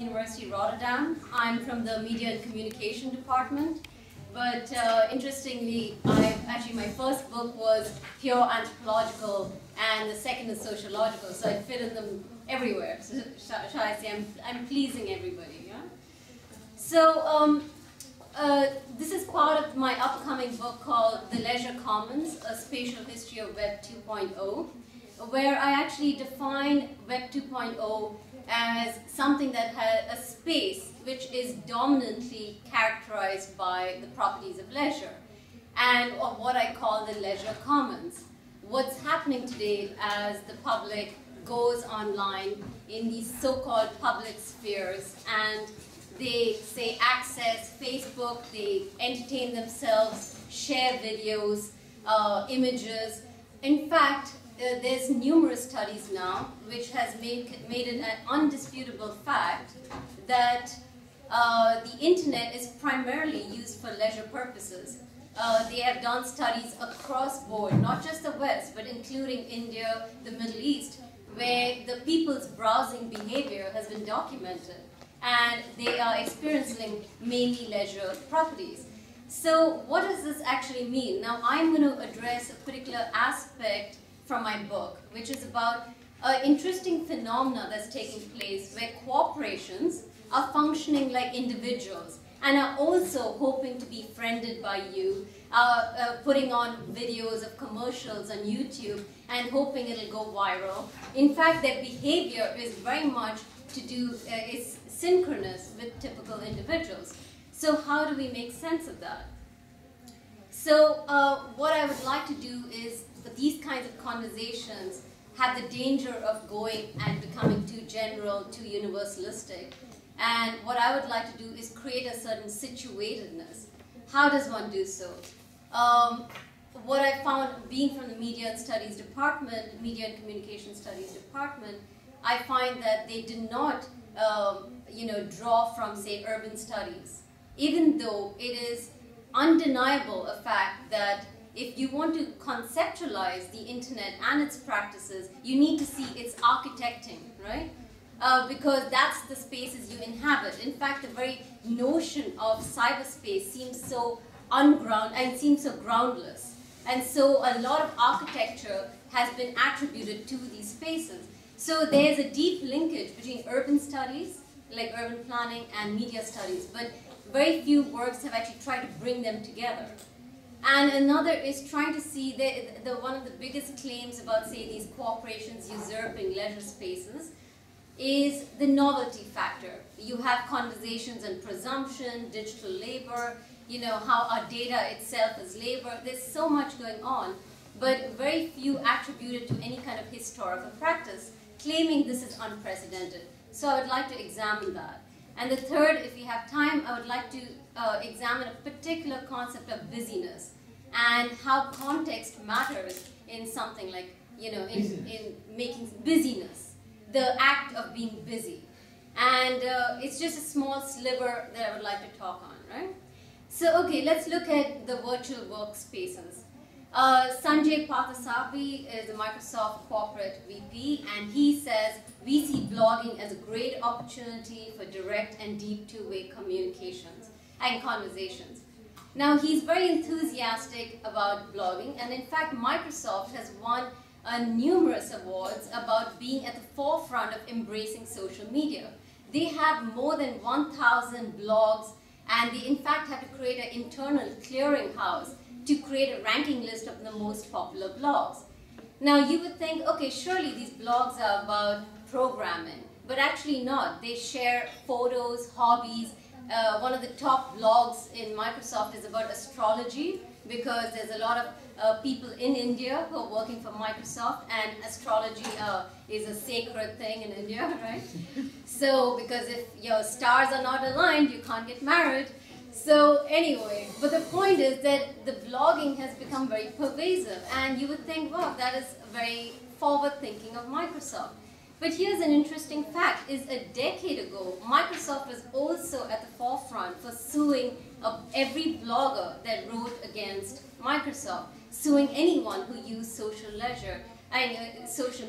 University Rotterdam. I'm from the Media and Communication department, but interestingly, actually my first book was pure anthropological and the second is sociological, so I fit in them everywhere. So, shall I say I'm pleasing everybody, yeah? So this is part of my upcoming book called The Leisure Commons, A Spatial History of Web 2.0, where I actually define Web 2.0 as something that has a space which is dominantly characterized by the properties of leisure, and of what I call the leisure commons. What's happening today as the public goes online in these so-called public spheres and they say access Facebook, they entertain themselves, share videos, images. In fact, there's numerous studies now which has made it an undisputable fact that the internet is primarily used for leisure purposes. They have done studies across board, not just the West, but including India, the Middle East, where the people's browsing behavior has been documented, and they are experiencing mainly leisure properties. So what does this actually mean? Now I'm going to address a particular aspect from my book, which is about an interesting phenomena that's taking place where corporations are functioning like individuals and are also hoping to be friended by you, putting on videos of commercials on YouTube and hoping it'll go viral. In fact, their behavior is very much to do, is synchronous with typical individuals. So how do we make sense of that? So what I would like to do is, these kinds of conversations have the danger of going and becoming too general, too universalistic. And what I would like to do is create a certain situatedness. How does one do so? What I found being from the Media and Studies department, Media and Communication Studies department, I find that they did not draw from, say, urban studies, even though it is undeniable a fact that if you want to conceptualize the internet and its practices, you need to see its architecting, right? Because that's the spaces you inhabit. In fact, the very notion of cyberspace seems so ungrounded and seems so groundless. And so a lot of architecture has been attributed to these spaces. So there's a deep linkage between urban studies, like urban planning, and media studies, but very few works have actually tried to bring them together. And another is trying to see one of the biggest claims about, say, these corporations usurping leisure spaces is the novelty factor. You have conversations on presumption, digital labor, how our data itself is labor. There's so much going on, but very few attribute it to any kind of historical practice, claiming this is unprecedented. So I would like to examine that. And the third, if we have time, I would like to examine a particular concept of busyness and how context matters in something like, in making busyness, the act of being busy. And it's just a small sliver that I would like to talk on, right? So, okay, let's look at the virtual workspaces. Sanjay Parthasabi is the Microsoft corporate VP, and he says, we see blogging as a great opportunity for direct and deep two-way communications and conversations. Now, he's very enthusiastic about blogging, and in fact, Microsoft has won numerous awards about being at the forefront of embracing social media. They have more than 1,000 blogs, and they in fact have to create an internal clearinghouse to create a ranking list of the most popular blogs. Now you would think, okay, surely these blogs are about programming, but actually not. They share photos, hobbies. One of the top blogs in Microsoft is about astrology, because there's a lot of people in India who are working for Microsoft, and astrology is a sacred thing in India, right? So, because if your stars are not aligned, you can't get married. So anyway, but the point is that the blogging has become very pervasive, and you would think, wow, that is very forward thinking of Microsoft. But here's an interesting fact, is a decade ago, Microsoft was also at the forefront for suing every blogger that wrote against Microsoft, suing anyone who used social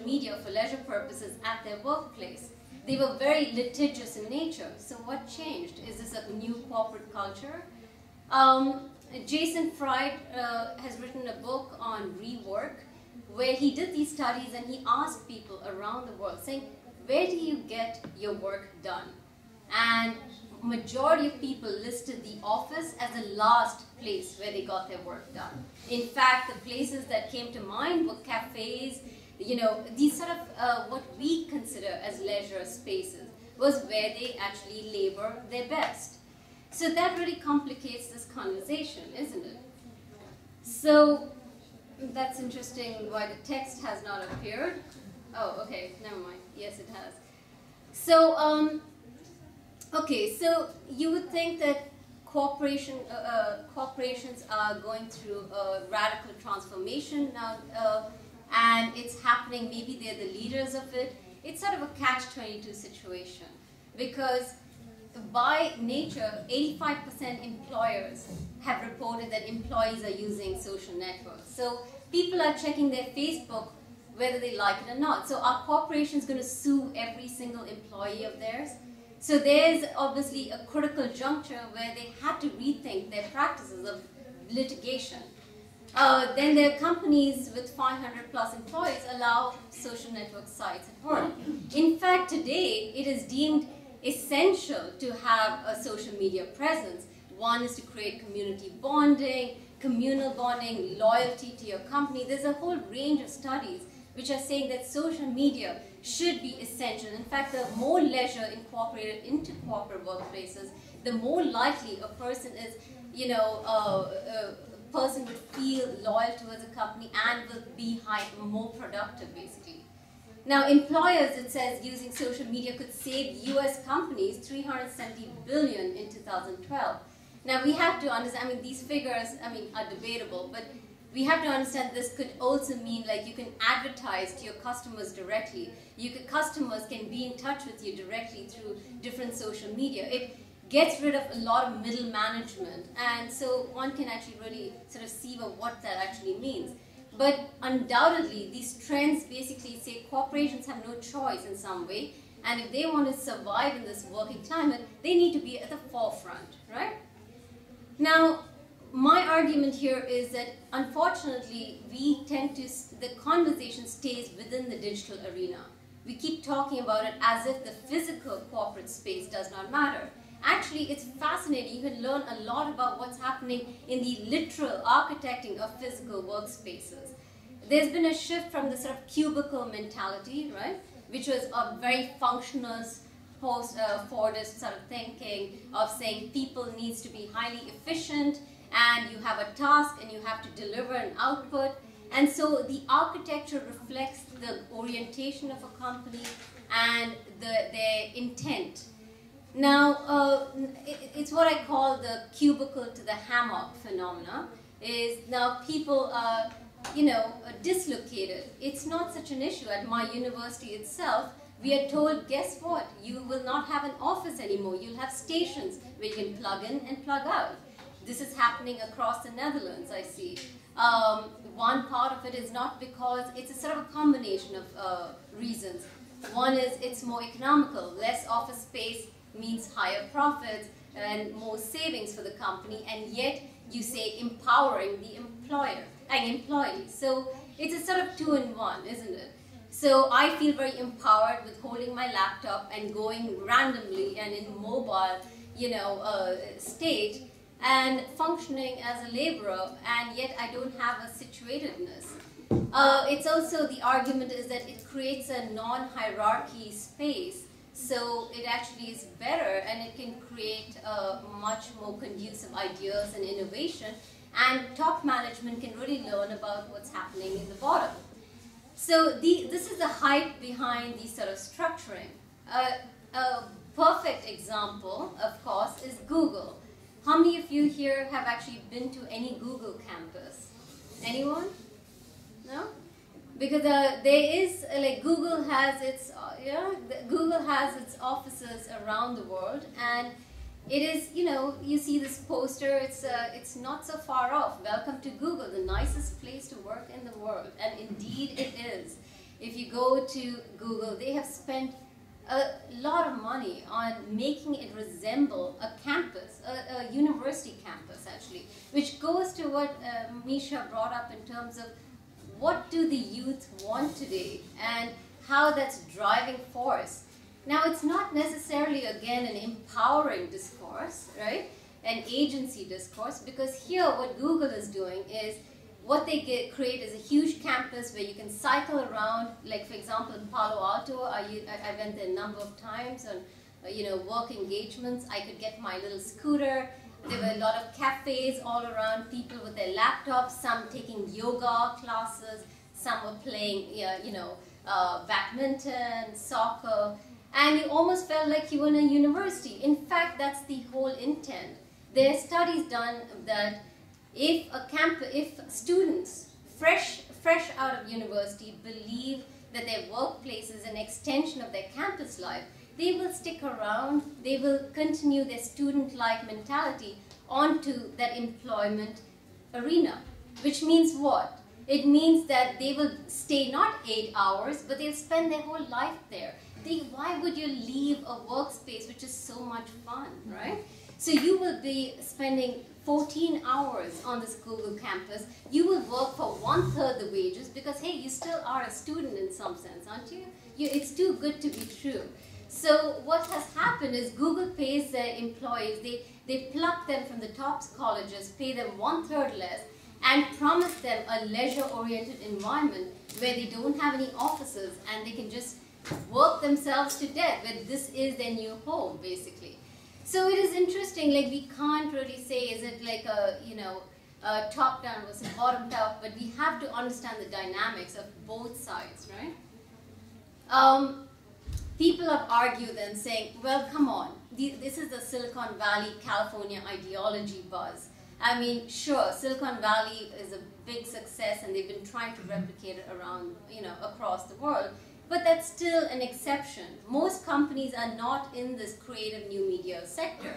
media for leisure purposes at their workplace. they were very litigious in nature. So what changed? Is this a new corporate culture? Jason Fried has written a book on rework, where he did these studies and he asked people around the world, saying, where do you get your work done? And majority of people listed the office as the last place where they got their work done. In fact, the places that came to mind were cafes, you know, these sort of what we consider as leisure spaces was where they actually labor their best. So that really complicates this conversation, isn't it? So that's interesting why the text has not appeared. Oh, okay, never mind. Yes, it has. So, okay, so you would think that corporations are going through a radical transformation now, and it's happening, maybe they're the leaders of it. It's sort of a catch-22 situation, because by nature, 85% employers have reported that employees are using social networks. So people are checking their Facebook whether they like it or not. So are corporations going to sue every single employee of theirs? So there's obviously a critical juncture where they had to rethink their practices of litigation. Then there are companies with 500 plus employees allow social network sites at work. In fact, today it is deemed essential to have a social media presence. One is to create community bonding, communal bonding, loyalty to your company. There's a whole range of studies which are saying that social media should be essential. In fact, the more leisure incorporated into corporate workplaces, the more likely a person is, you know, a person would feel loyal towards a company and will be more productive, basically. Now, employers, it says, using social media could save US companies $370 billion in 2012. Now, we have to understand, I mean, these figures, I mean, are debatable, but we have to understand this could also mean like you can advertise to your customers directly. Customers can be in touch with you directly through different social media. It gets rid of a lot of middle management, and so one can actually really sort of see what that actually means. But undoubtedly, these trends basically say corporations have no choice in some way, and if they want to survive in this working climate, they need to be at the forefront, right? Now, my argument here is that unfortunately, the conversation stays within the digital arena. We keep talking about it as if the physical corporate space does not matter. Actually, it's fascinating. You can learn a lot about what's happening in the literal architecting of physical workspaces. There's been a shift from the sort of cubicle mentality, right, which was a very functionalist, post-Fordist sort of thinking of saying people needs to be highly efficient, and you have a task and you have to deliver an output. And so the architecture reflects the orientation of a company and their intent. Now, it's what I call the cubicle to the hammock phenomena, is now people are, you know, dislocated. It's not such an issue. At my university itself, we are told, guess what? You will not have an office anymore. You'll have stations where you can plug in and plug out. This is happening across the Netherlands, I see. One part of it is not because it's a sort of a combination of reasons. One is it's more economical. Less office space means higher profits and more savings for the company, and yet you say empowering the employer and employees. So it's a sort of two-in-one, isn't it? So I feel very empowered with holding my laptop and going randomly and in mobile, you know, state and functioning as a laborer, and yet I don't have a situatedness. It's also, the argument is that it creates a non-hierarchy space. So it actually is better, and it can create much more conducive ideas and innovation, and top management can really learn about what's happening in the bottom. So this is the hype behind the sort of structuring. A perfect example, of course, is Google. How many of you here have actually been to any Google campus? Anyone? No? Because there is, like, Google has its offices around the world, and it is, you know, you see this poster, it's not so far off. Welcome to Google, the nicest place to work in the world, and indeed it is. If you go to Google, they have spent a lot of money on making it resemble a campus, a university campus actually, which goes to what Misha brought up in terms of what do the youth want today and how that's driving force. Now, it's not necessarily, again, an empowering discourse, right? An agency discourse, because here what Google is doing is what they create is a huge campus where you can cycle around, like for example in Palo Alto, I went there a number of times on work engagements. I could get my little scooter. There were a lot of cafes all around, people with their laptops, some taking yoga classes, some were playing badminton, soccer, and you almost felt like you were in a university. In fact, that's the whole intent. There are studies done that if students fresh out of university believe that their workplace is an extension of their campus life, they will stick around, they will continue their student-like mentality onto that employment arena. Which means what? It means that they will stay not 8 hours, but they'll spend their whole life there. Why would you leave a workspace which is so much fun, right? So you will be spending 14 hours on this Google campus. You will work for 1/3 the wages because, hey, you still are a student in some sense, aren't you? It's too good to be true. So what has happened is Google pays their employees, they pluck them from the top colleges, pay them 1/3 less, and promise them a leisure-oriented environment where they don't have any offices and they can just work themselves to death, where this is their new home, basically. So it is interesting, like we can't really say, is it like a top-down versus bottom-up, but we have to understand the dynamics of both sides, right? People have argued then saying, well, come on, this is the Silicon Valley, California ideology buzz. I mean, sure, Silicon Valley is a big success and they've been trying to replicate it around, across the world. But that's still an exception. Most companies are not in this creative new media sector.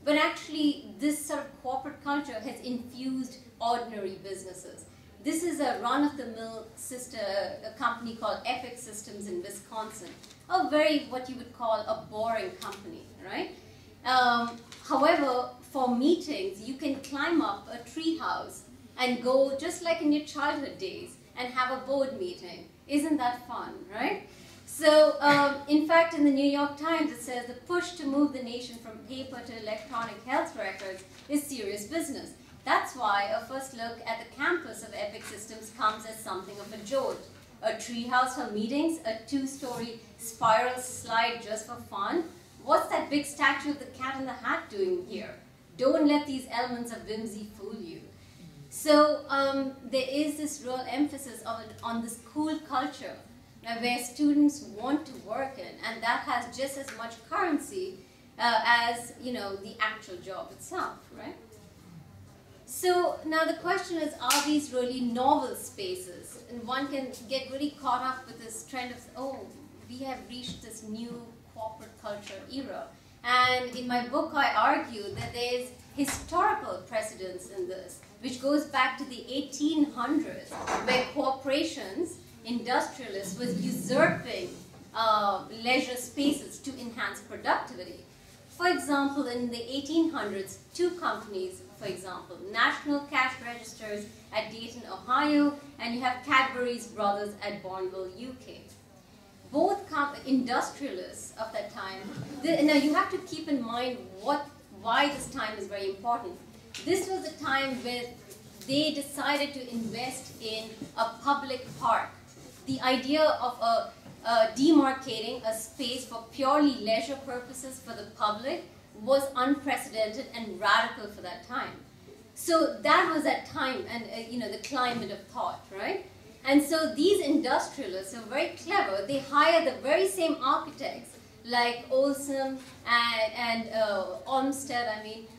But actually, this sort of corporate culture has infused ordinary businesses. This is a run-of-the-mill company called Epic Systems in Wisconsin. A very, what you would call a boring company, right? However, for meetings, you can climb up a tree house and go just like in your childhood days and have a board meeting. Isn't that fun, right? So, in fact, in the New York Times, it says the push to move the nation from paper to electronic health records is serious business. That's why a first look at the campus of Epic Systems comes as something of a jolt. A treehouse for meetings, a 2-story spiral slide just for fun. What's that big statue of the cat in the hat doing here? Don't let these elements of whimsy fool you. So there is this real emphasis on this cool culture where students want to work in, and that has just as much currency as the actual job itself, right? So now the question is, are these really novel spaces? And one can get really caught up with this trend of, oh, we have reached this new corporate culture era. And in my book, I argue that there's historical precedents in this, which goes back to the 1800s, where corporations, industrialists, was usurping leisure spaces to enhance productivity. For example, in the 1800s, 2 companies, for example, National Cash Registers at Dayton, Ohio, and you have Cadbury's Brothers at Bournville, UK. Both industrialists of that time, now you have to keep in mind why this time is very important. This was a time where they decided to invest in a public park. The idea of demarcating a space for purely leisure purposes for the public was unprecedented and radical for that time. So that was that time and the climate of thought, right? And so these industrialists are very clever. They hire the very same architects like Olson and Olmsted,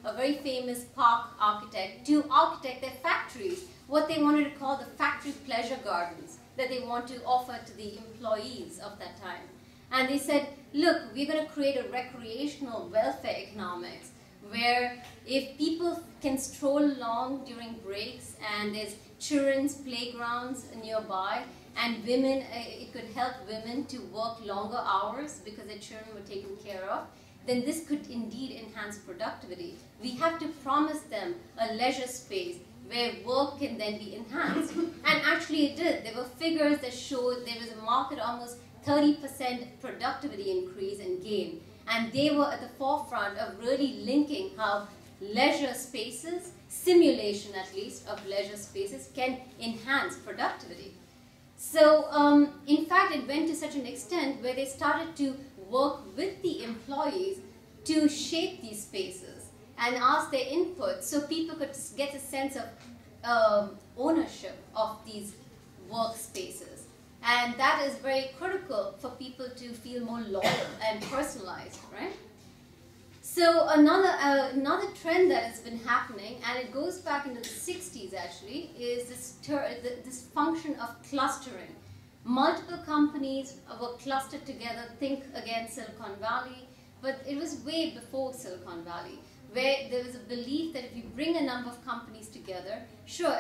a very famous park architect, to architect their factories, what they wanted to call the factory pleasure gardens that they want to offer to the employees of that time. And they said, look, we're going to create a recreational welfare economics where if people can stroll along during breaks and there's children's playgrounds nearby, and women, it could help women to work longer hours because their children were taken care of, then this could indeed enhance productivity. We have to promise them a leisure space where work can then be enhanced. And actually it did. There were figures that showed there was a market almost 30% productivity increase and gain. And they were at the forefront of really linking how leisure spaces, simulation at least of leisure spaces, can enhance productivity. So in fact it went to such an extent where they started to work with the employees to shape these spaces and ask their input so people could get a sense of ownership of these workspaces. And that is very critical for people to feel more loyal and personalized, right? So another trend that has been happening, and it goes back into the 60s actually, is this function of clustering. Multiple companies were clustered together. Think again Silicon Valley, but it was way before Silicon Valley, where there was a belief that if you bring a number of companies together, sure,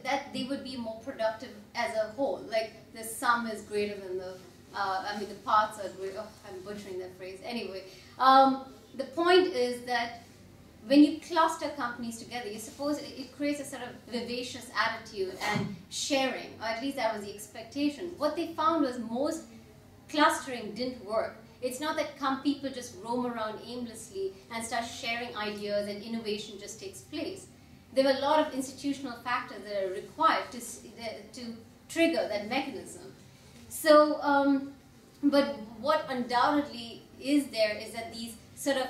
that they would be more productive as a whole. Like the sum is greater than the, the parts are greater. Oh, I'm butchering that phrase. Anyway, the point is that when you cluster companies together, you suppose it creates a sort of vivacious attitude and sharing, or at least that was the expectation. What they found was most clustering didn't work. It's not that people just roam around aimlessly and start sharing ideas and innovation just takes place. There were a lot of institutional factors that are required to trigger that mechanism. So, but what undoubtedly is there is that these sort of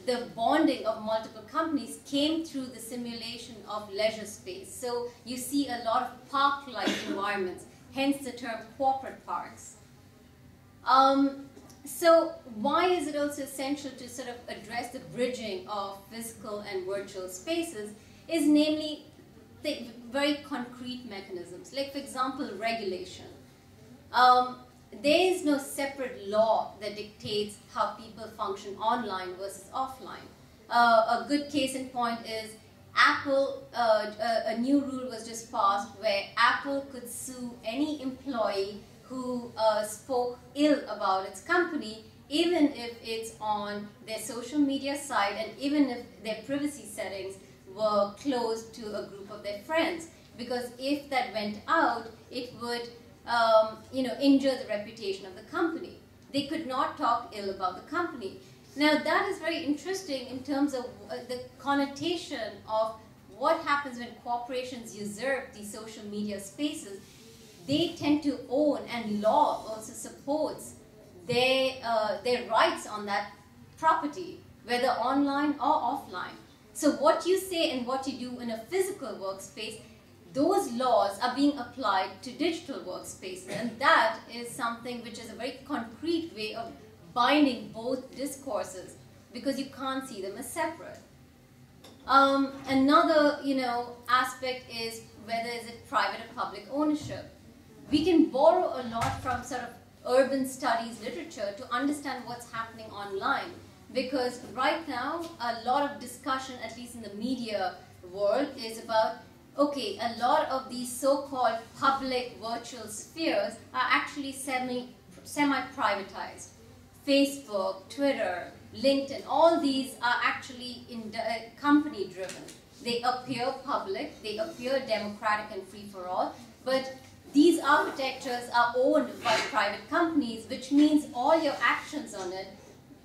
the bonding of multiple companies came through the simulation of leisure space. So you see a lot of park-like environments, hence the term corporate parks. So why is it also essential to sort of address the bridging of physical and virtual spaces is namely the very concrete mechanisms, like for example regulation. There is no separate law that dictates how people function online versus offline. A good case in point is Apple, a new rule was just passed where Apple could sue any employee who spoke ill about its company, even if it's on their social media site and even if their privacy settings were closed to a group of their friends. Because if that went out, it would injure the reputation of the company. They could not talk ill about the company. Now that is very interesting in terms of the connotation of what happens when corporations usurp these social media spaces. They tend to own, and law also supports their rights on that property, whether online or offline. So what you say and what you do in a physical workspace, those laws are being applied to digital workspaces, and that is something which is a very concrete way of binding both discourses because you can't see them as separate. Another aspect is whether is it private or public ownership. We can borrow a lot from sort of urban studies literature to understand what's happening online, because right now a lot of discussion, at least in the media world, is about okay, a lot of these so-called public virtual spheres are actually semi-privatized. Facebook, Twitter, LinkedIn, all these are actually company-driven. They appear public, they appear democratic and free-for-all, but these architectures are owned by private companies, which means all your actions on it,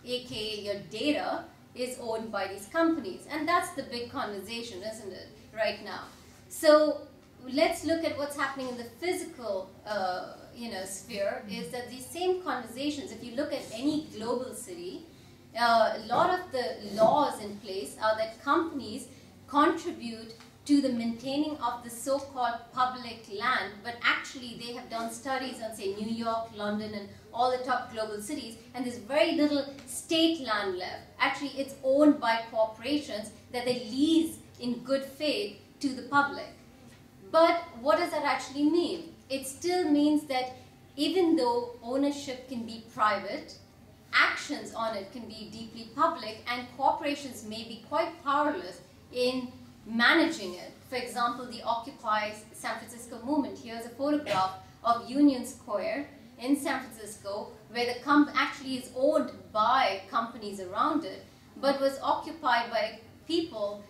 aka your data, is owned by these companies. And that's the big conversation, isn't it, right now? So let's look at what's happening in the physical sphere, is that these same conversations, if you look at any global city, a lot of the laws in place are that companies contribute to the maintaining of the so-called public land, but actually they have done studies on, say, New York, London, and all the top global cities, and there's very little state land left. Actually, it's owned by corporations that they lease in good faith to the public. But what does that actually mean? It still means that even though ownership can be private, actions on it can be deeply public, and corporations may be quite powerless in managing it. For example, the Occupy San Francisco movement. Here's a photograph of Union Square in San Francisco, where the actually is owned by companies around it, but was occupied by people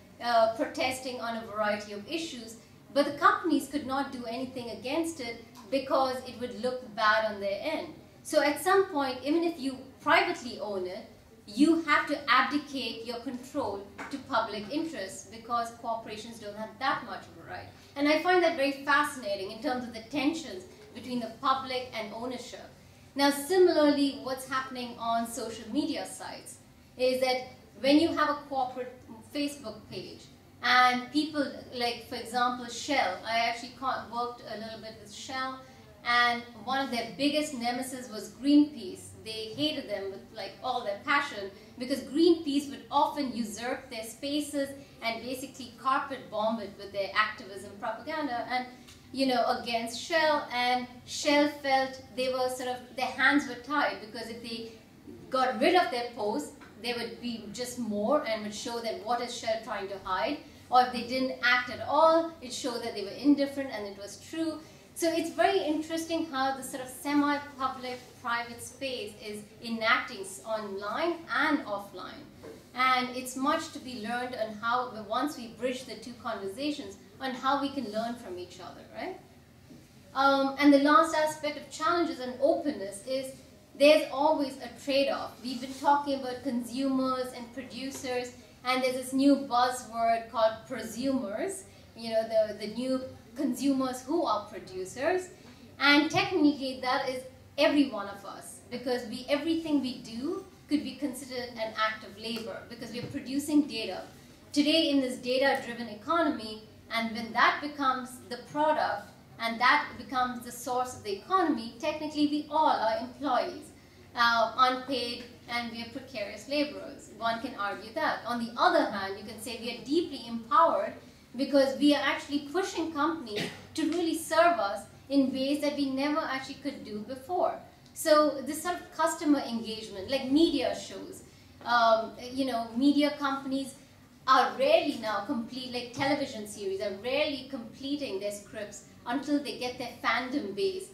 protesting on a variety of issues. But the companies could not do anything against it because it would look bad on their end. So at some point, even if you privately own it, you have to abdicate your control to public interests because corporations don't have that much of a right. And I find that very fascinating in terms of the tensions between the public and ownership. Now, similarly, what's happening on social media sites is that when you have a corporate Facebook page and people, like for example, Shell, I actually worked a little bit with Shell, and one of their biggest nemesis was Greenpeace. They hated them with like all their passion because Greenpeace would often usurp their spaces and basically carpet bomb it with their activism propaganda and against Shell, and Shell felt they were their hands were tied because if they got rid of their posts, there would be just more and would show that what is Shell trying to hide, or if they didn't act at all, it showed that they were indifferent and it was true. So it's very interesting how the semi-public private space is enacting online and offline. And it's much to be learned on how, once we bridge the two conversations, on how we can learn from each other, right? And the last aspect of challenges and openness is there's always a trade-off. We've been talking about consumers and producers, and there's this new buzzword called prosumers, the new consumers who are producers. And technically that is every one of us, because everything we do could be considered an act of labor because we are producing data. Today in this data-driven economy, and when that becomes the product and that becomes the source of the economy, technically we all are employees, unpaid, and we are precarious laborers. One can argue that. On the other hand, you can say we are deeply empowered because we are actually pushing companies to really serve us in ways that we never actually could do before. So this sort of customer engagement, like media shows, media companies are rarely now like television series are rarely completing their scripts until they get their fandom base,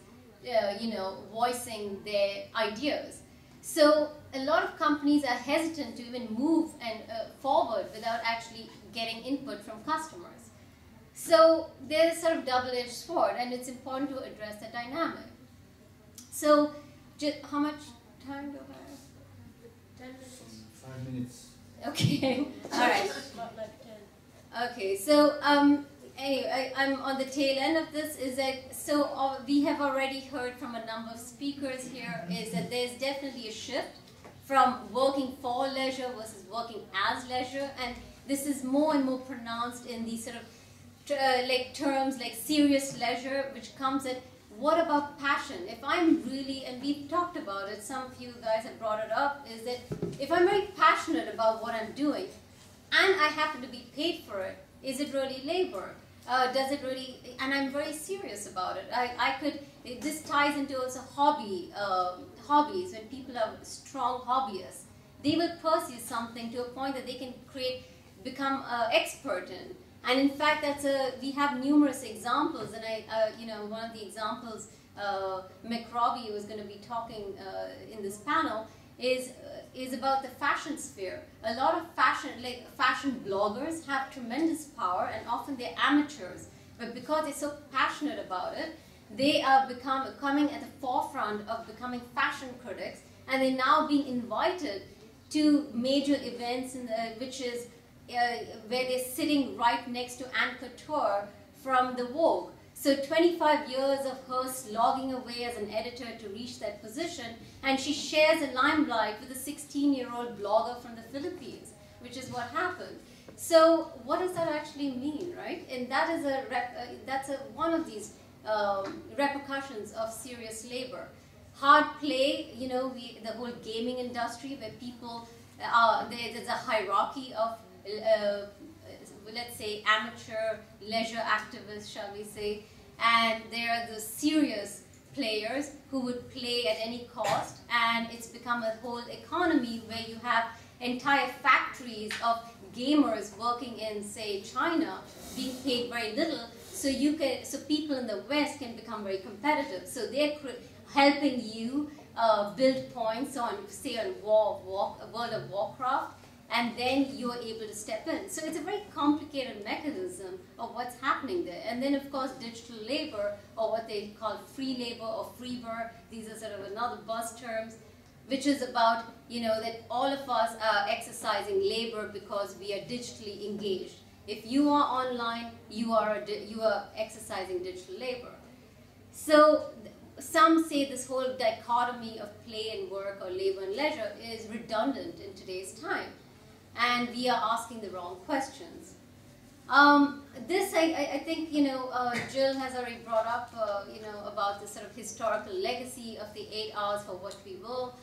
voicing their ideas. So a lot of companies are hesitant to even move and forward without actually getting input from customers. So there's a sort of double-edged sword, and it's important to address the dynamic. So how much time do I have? 10 minutes. 5 minutes. Okay, all right. Not like 10. Okay, so anyway, I'm on the tail end of this. We have already heard from a number of speakers here is that there's definitely a shift from working for leisure versus working as leisure, and this is more and more pronounced in these sort of terms like serious leisure, which comes at what about passion? If I'm really, and we've talked about it, some of you guys have brought it up, is that if I'm very passionate about what I'm doing and I happen to be paid for it, is it really labor? Does it really, and I'm very serious about it. This ties into also hobbies. When people are strong hobbyists, they will pursue something to a point that they can become expert in. And in fact, we have numerous examples, and one of the examples McRobbie was going to be talking in this panel is about the fashion sphere. A lot of fashion bloggers have tremendous power, and often they're amateurs, but because they're so passionate about it, they are coming at the forefront of becoming fashion critics, and they're now being invited to major events, which is where they're sitting right next to Anne Couture from the Vogue. So 25 years of her slogging away as an editor to reach that position, and she shares a limelight with a 16-year-old blogger from the Philippines, which is what happened. So what does that actually mean, right? And that is one of these repercussions of serious labor. Hard play, the whole gaming industry where people, there's a hierarchy of let's say amateur leisure activists, shall we say, and there are the serious players who would play at any cost, and it's become a whole economy where you have entire factories of gamers working in, say, China, being paid very little, so people in the West can become very competitive. So they're helping you build points on, say, on World of Warcraft, and then you're able to step in. So it's a very complicated mechanism of what's happening there. And then, of course, digital labor, or what they call free labor or freeber. These are sort of another buzz terms, which is about, that all of us are exercising labor because we are digitally engaged. If you are online, you are exercising digital labor. So some say this whole dichotomy of play and work, or labor and leisure, is redundant in today's time. And we are asking the wrong questions. This, I think, Jill has already brought up, about the sort of historical legacy of the 8 hours for what we will.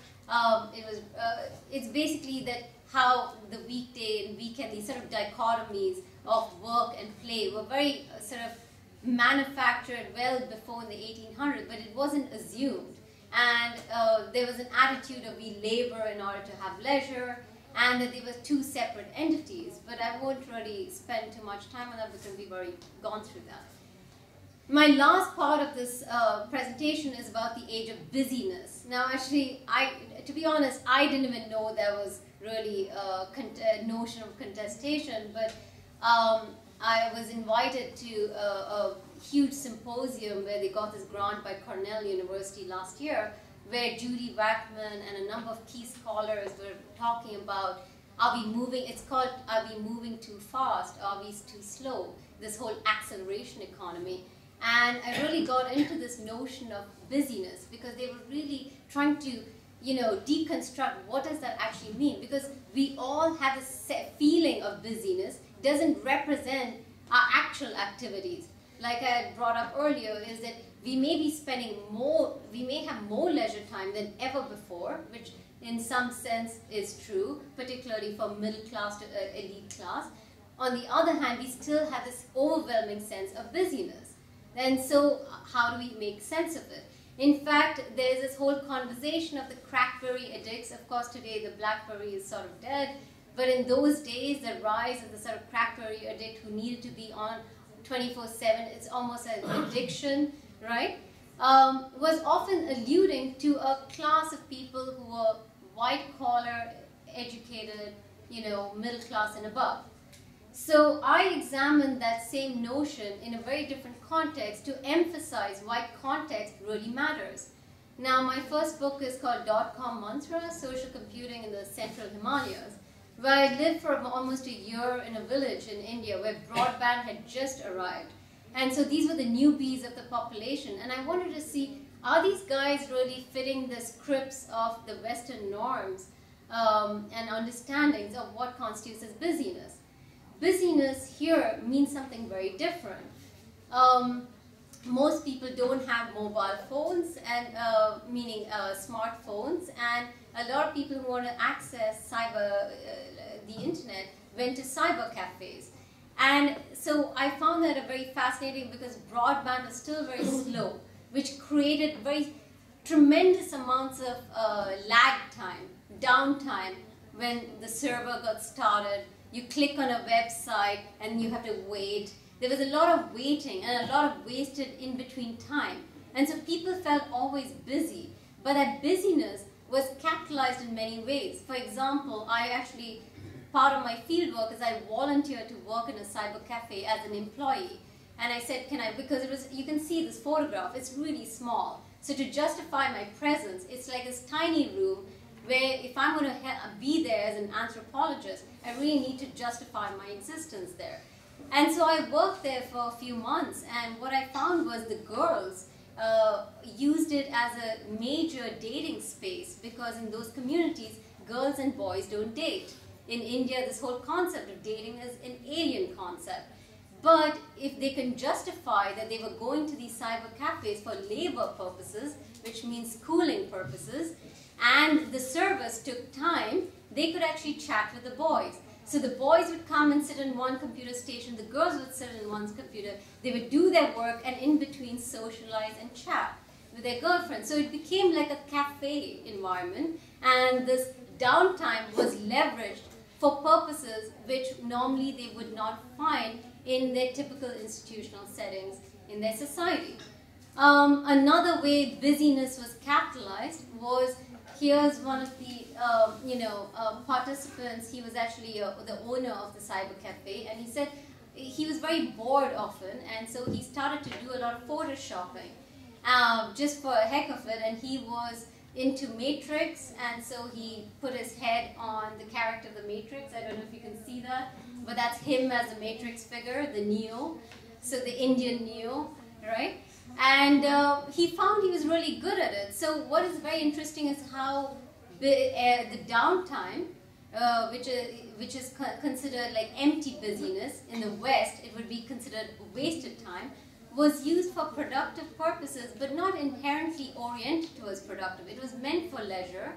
It's basically that how the weekday and weekend, these sort of dichotomies of work and play were very sort of manufactured well before in the 1800s, but it wasn't assumed. And there was an attitude of we labor in order to have leisure, and that they were two separate entities. But I won't really spend too much time on that because we've already gone through that. My last part of this presentation is about the age of busyness. Now, actually, to be honest, I didn't even know there was really a notion of contestation, but I was invited to a huge symposium where they got this grant by Cornell University last year, where Judy Wackman and a number of key scholars were talking about, are we moving, it's called, are we moving too fast, are we too slow, this whole acceleration economy. And I really got into this notion of busyness because they were really trying to, deconstruct what does that actually mean, because we all have a feeling of busyness, doesn't represent our actual activities. Like I had brought up earlier, is that we may be spending more, we may have more leisure time than ever before, which in some sense is true, particularly for middle class to elite class. On the other hand, we still have this overwhelming sense of busyness. And so how do we make sense of it? In fact, there's this whole conversation of the crackberry addicts. Of course, today the BlackBerry is sort of dead, but in those days, the rise of the sort of crackberry addict who needed to be on 24/7, it's almost an addiction, right? Was often alluding to a class of people who were white-collar, educated, middle class and above. So I examined that same notion in a very different context to emphasize why context really matters. Now, my first book is called .com Mantra, Social Computing in the Central Himalayas, where I lived for almost a year in a village in India where broadband had just arrived. And so these were the newbies of the population. And I wanted to see, are these guys really fitting the scripts of the Western norms and understandings of what constitutes as busyness? Busyness here means something very different. Most people don't have mobile phones, and meaning smartphones, and a lot of people who want to access the internet went to cyber cafes. And so I found that very fascinating because broadband is still very slow, which created very tremendous amounts of lag time, downtime when the server got started. You click on a website and you have to wait. There was a lot of waiting and a lot of wasted in-between time. And so people felt always busy, but that busyness was capitalized in many ways. For example, part of my field work is I volunteered to work in a cyber cafe as an employee. And I said, because you can see this photograph, it's really small. So to justify my presence, it's like this tiny room where if I'm going to be there as an anthropologist, I really need to justify my existence there. And so I worked there for a few months, and what I found was the girls used it as a major dating space, because in those communities, girls and boys don't date. In India, this whole concept of dating is an alien concept. But if they can justify that they were going to these cyber cafes for labor purposes, which means schooling purposes, and the service took time, they could actually chat with the boys. So the boys would come and sit in one computer station, the girls would sit in one computer, they would do their work and in between socialize and chat with their girlfriends. So it became like a cafe environment, and this downtime was leveraged for purposes which normally they would not find in their typical institutional settings in their society. Another way busyness was capitalized was, here's one of the participants. He was actually the owner of the cyber cafe, and he said he was very bored often, and so he started to do a lot of photoshopping just for a heck of it, and he was into Matrix, and so he put his head on the character of the Matrix. I don't know if you can see that, but that's him as a Matrix figure, the Neo, so the Indian Neo, right? And he found he was really good at it. So what is very interesting is how the downtime, which is considered like empty busyness in the West, it would be considered wasted time, was used for productive purposes, but not inherently oriented towards productive. It was meant for leisure,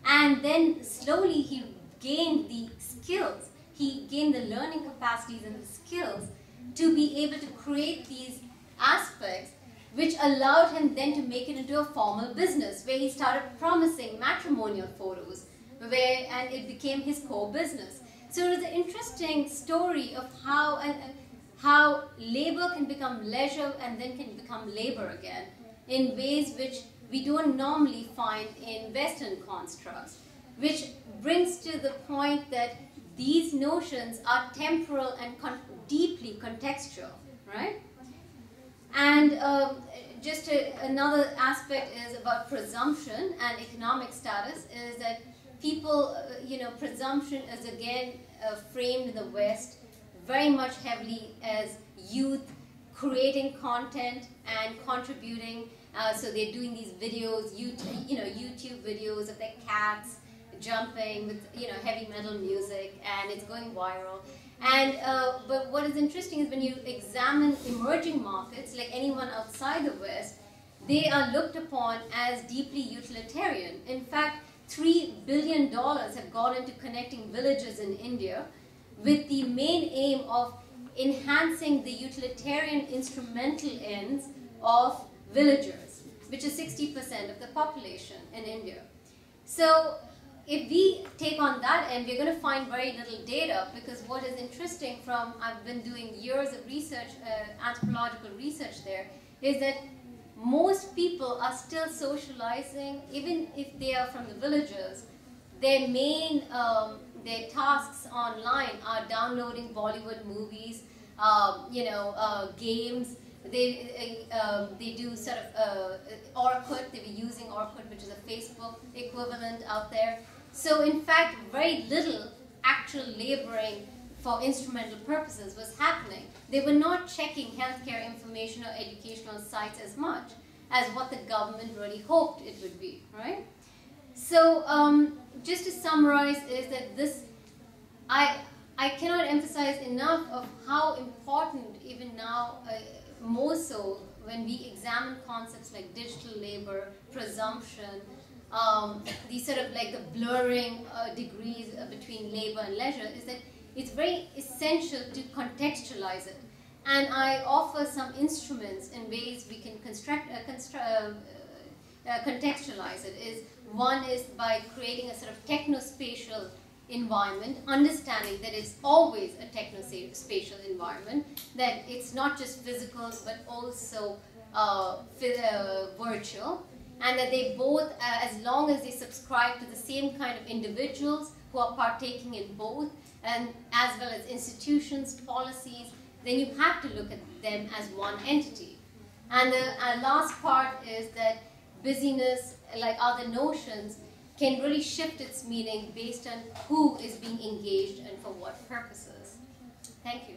and then slowly he gained the skills, he gained the learning capacities and the skills to be able to create these aspects, which allowed him then to make it into a formal business, where he started promising matrimonial photos, and it became his core business. So it was an interesting story of how labor can become leisure and then can become labor again in ways which we don't normally find in Western constructs, which brings to the point that these notions are temporal and deeply contextual, right? And another aspect is about presumption and economic status, is that people, presumption is again framed in the West very much heavily as youth creating content and contributing. So they're doing these videos, YouTube videos of their cats jumping with heavy metal music, and it's going viral. And but what is interesting is when you examine emerging markets, like anyone outside the West, they are looked upon as deeply utilitarian. In fact, $3 billion have gone into connecting villages in India, with the main aim of enhancing the utilitarian instrumental ends of villagers, which is 60% of the population in India. So if we take on that end, we're going to find very little data, because what is interesting I've been doing years of research, anthropological research there, is that most people are still socializing, even if they are from the villages. Their main their tasks online are downloading Bollywood movies, games. They do sort of Orkut. They were using Orkut, which is a Facebook equivalent out there. So in fact, very little actual laboring for instrumental purposes was happening. They were not checking healthcare information or educational sites as much as what the government really hoped it would be, right? So just to summarize is that I cannot emphasize enough of how important, even now, more so when we examine concepts like digital labor, presumption, these sort of like the blurring degrees between labor and leisure, is that it's very essential to contextualize it. And I offer some instruments in ways we can contextualize it. One is by creating a sort of technospatial environment, understanding that it's always a technospatial environment, that it's not just physical but also virtual, and that they both, as long as they subscribe to the same kind of individuals who are partaking in both, and as well as institutions, policies, then you have to look at them as one entity. And the last part is that busyness, like other notions, can really shift its meaning based on who is being engaged and for what purposes. Thank you.